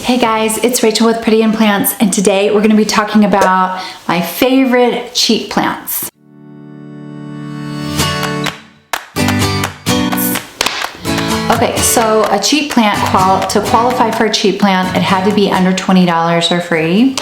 Hey guys, it's Rachel with Pretty in Plants, and today we're going to be talking about my favorite cheap plants. Okay, so a cheap plant, to qualify for a cheap plant, it had to be under $20 or free.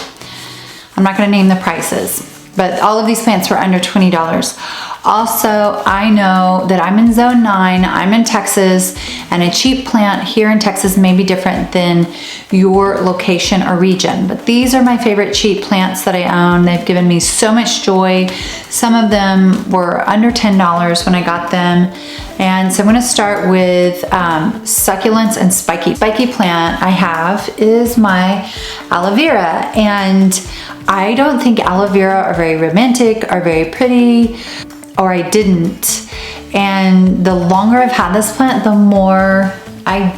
I'm not going to name the prices, but all of these plants were under $20. Also, I know that I'm in zone 9, I'm in Texas, and a cheap plant here in Texas may be different than your location or region, but these are my favorite cheap plants that I own. They've given me so much joy. Some of them were under $10 when I got them. And so I'm gonna start with succulents and spiky. Spiky plant I have is my aloe vera, and I don't think aloe vera are very romantic or very pretty, or I didn't. And the longer I've had this plant, the more I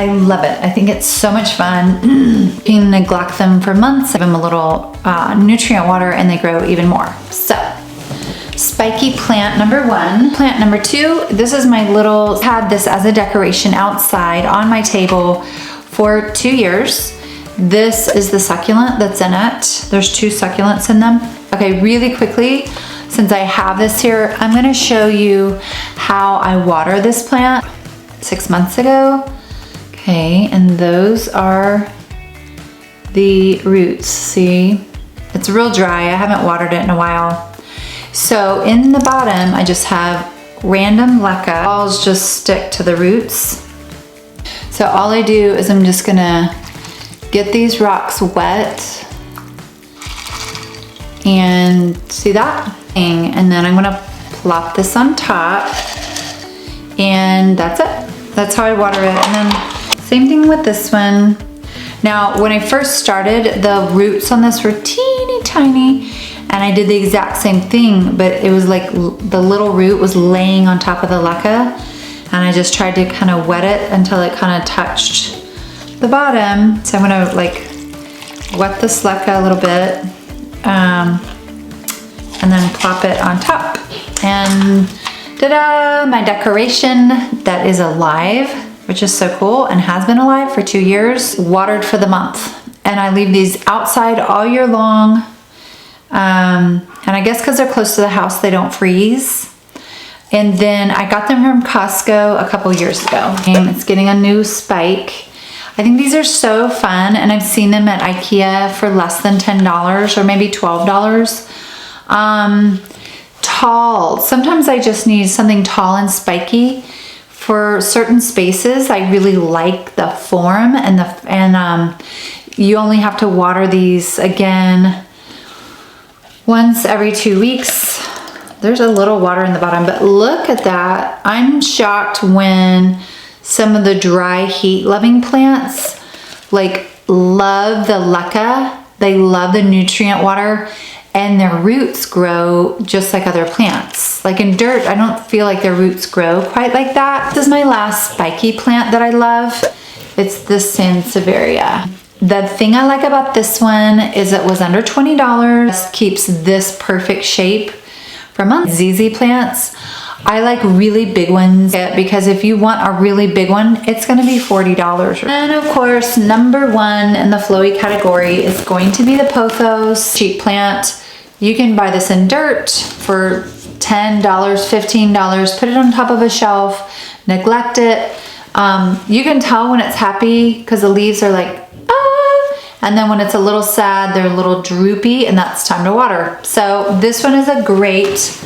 love it. I think it's so much fun. You can neglect them for months, give them a little nutrient water, and they grow even more. So, spiky plant number 1. Plant number 2, this is my little, had this as a decoration outside on my table for 2 years. This is the succulent that's in it. There's 2 succulents in them. Okay, really quickly, since I have this here, I'm gonna show you how I water this plant 6 months ago. Okay, and those are the roots, see? It's real dry, I haven't watered it in a while. So in the bottom, I just have random LECA. I'll just stick to the roots. So all I do is I'm just gonna get these rocks wet, and see that? And then I'm gonna plop this on top, and that's it. That's how I water it. And then same thing with this one. Now, when I first started, the roots on this were teeny tiny, and I did the exact same thing, but it was like the little root was laying on top of the LECA, and I just tried to kind of wet it until it kind of touched the bottom. So I'm gonna like wet this LECA a little bit, and then plop it on top. And ta-da, my decoration that is alive, which is so cool and has been alive for 2 years, watered for the month. And I leave these outside all year long. And I guess because they're close to the house, they don't freeze. And then I got them from Costco a couple years ago. And it's getting a new spike. I think these are so fun, and I've seen them at IKEA for less than $10 or maybe $12. Tall, sometimes I just need something tall and spiky. For certain spaces, I really like the form, and you only have to water these again once every 2 weeks. There's a little water in the bottom, but look at that. I'm shocked when some of the dry heat loving plants like love the LECA, they love the nutrient water, and their roots grow just like other plants. Like in dirt, I don't feel like their roots grow quite like that. This is my last spiky plant that I love. It's the Sanseveria. The thing I like about this one is it was under $20. Keeps this perfect shape for months. ZZ plants, I like really big ones, because if you want a really big one, it's gonna be $40. And of course, number 1 in the flowy category is going to be the pothos cheap plant. You can buy this in dirt for $10, $15, put it on top of a shelf, neglect it. You can tell when it's happy because the leaves are like, and then when it's a little sad, they're a little droopy, and that's time to water. So this one is a great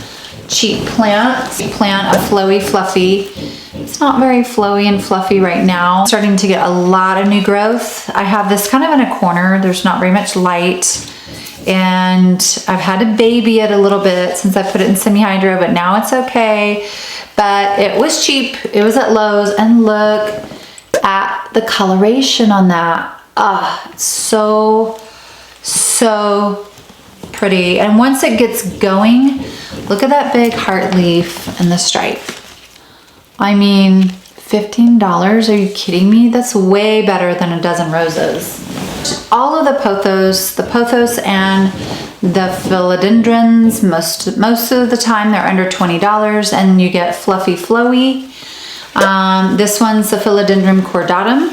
cheap plant, a flowy, fluffy. It's not very flowy and fluffy right now. Starting to get a lot of new growth. I have this kind of in a corner. There's not very much light, and I've had to baby it a little bit since I put it in SemiHydro, but now it's okay. But it was cheap. It was at Lowe's, and look at the coloration on that. It's so pretty. And once it gets going, look at that big heart leaf and the stripe. I mean, $15? Are you kidding me? That's way better than a dozen roses. All of the pothos and the philodendrons, most of the time they're under $20, and you get fluffy, flowy. This one's the philodendron cordatum.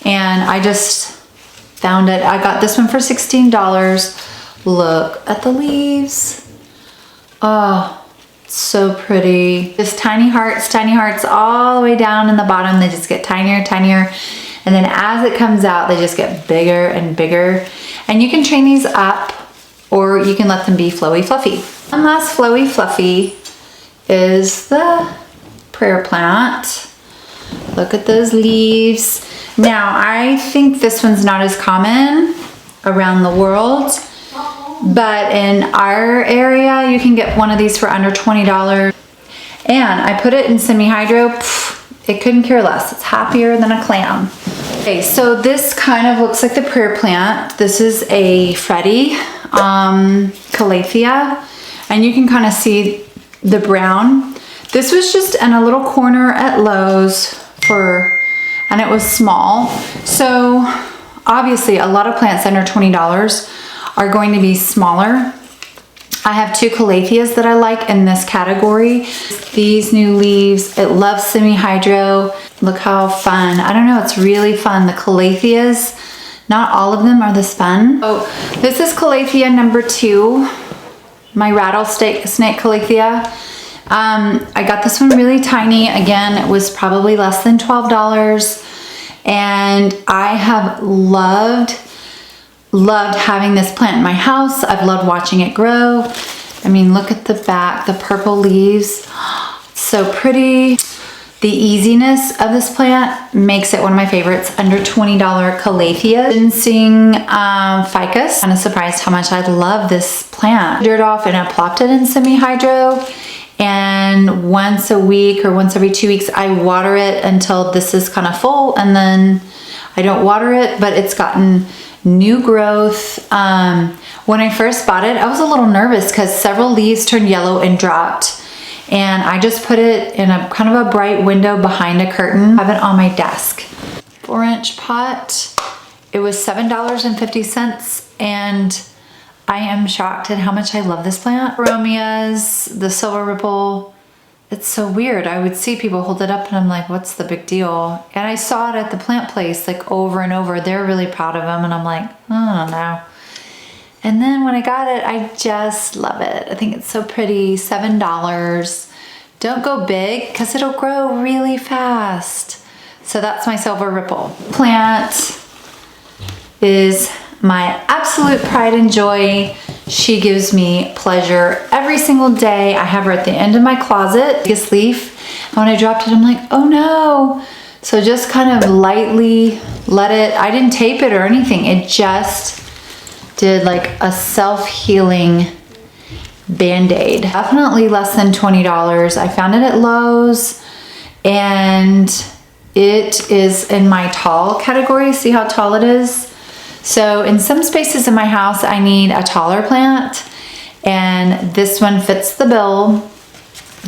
and I just found it. I got this one for $16. Look at the leaves. Oh, so pretty. Just tiny hearts all the way down in the bottom. They just get tinier and tinier. And then as it comes out, they just get bigger and bigger. And you can train these up, or you can let them be flowy fluffy. One last flowy fluffy is the prayer plant. Look at those leaves. Now, I think this one's not as common around the world, but in our area, you can get one of these for under $20. And I put it in semi-hydro. It couldn't care less. It's happier than a clam. Okay, so this kind of looks like the prayer plant. This is a freddie, calathea, and you can kind of see the brown. This was just in a little corner at Lowe's and it was small. So obviously a lot of plants under $20 are going to be smaller. I have two calatheas that I like in this category. These new leaves, I love semi-hydro. Look how fun. I don't know, it's really fun. The calatheas, not all of them are this fun. So this is calathea number 2, my rattlesnake calathea. I got this one really tiny. Again, it was probably less than $12. And I have loved having this plant in my house. I've loved watching it grow. I mean, look at the back, the purple leaves. So pretty. The easiness of this plant makes it one of my favorites. Under $20 calathea. Ginseng ficus. Kind of surprised how much I love this plant. Dirt off and I plopped it in semi-hydro. And once a week or once every 2 weeks, I water it until this is kind of full, and then I don't water it, but it's gotten new growth. When I first bought it, I was a little nervous because several leaves turned yellow and dropped. And I just put it in a kind of a bright window behind a curtain. I have it on my desk. 4-inch pot. It was $7.50, and I am shocked at how much I love this plant. Peperomias, the silver ripple. It's so weird. I would see people hold it up and I'm like, what's the big deal? And I saw it at the plant place like over and over. They're really proud of them, and I'm like, I don't know. And then when I got it, I just love it. I think it's so pretty. $7. Don't go big because it'll grow really fast. So that's my silver ripple. Plant is my absolute pride and joy. She gives me pleasure every single day. I have her at the end of my closet. Biggest leaf. And when I dropped it, I'm like, oh no. So just kind of lightly let it, I didn't tape it or anything. It just did like a self-healing Band-Aid. Definitely less than $20. I found it at Lowe's, and it is in my tall category. See how tall it is? So in some spaces in my house, I need a taller plant, and this one fits the bill,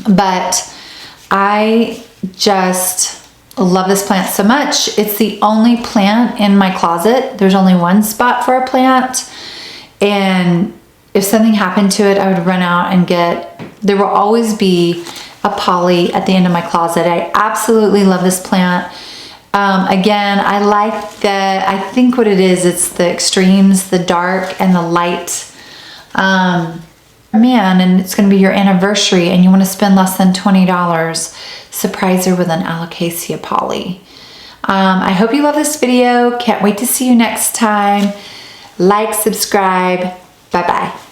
but I just love this plant so much. It's the only plant in my closet. There's only one spot for a plant, and if something happened to it, I would run out and there will always be a poly at the end of my closet. I absolutely love this plant. Again, I like that. I think what it is, it's the extremes, the dark and the light. Man, and it's going to be your anniversary and you want to spend less than $20. Surprise her with an alocasia poly. I hope you love this video. Can't wait to see you next time. Like, subscribe. Bye-bye.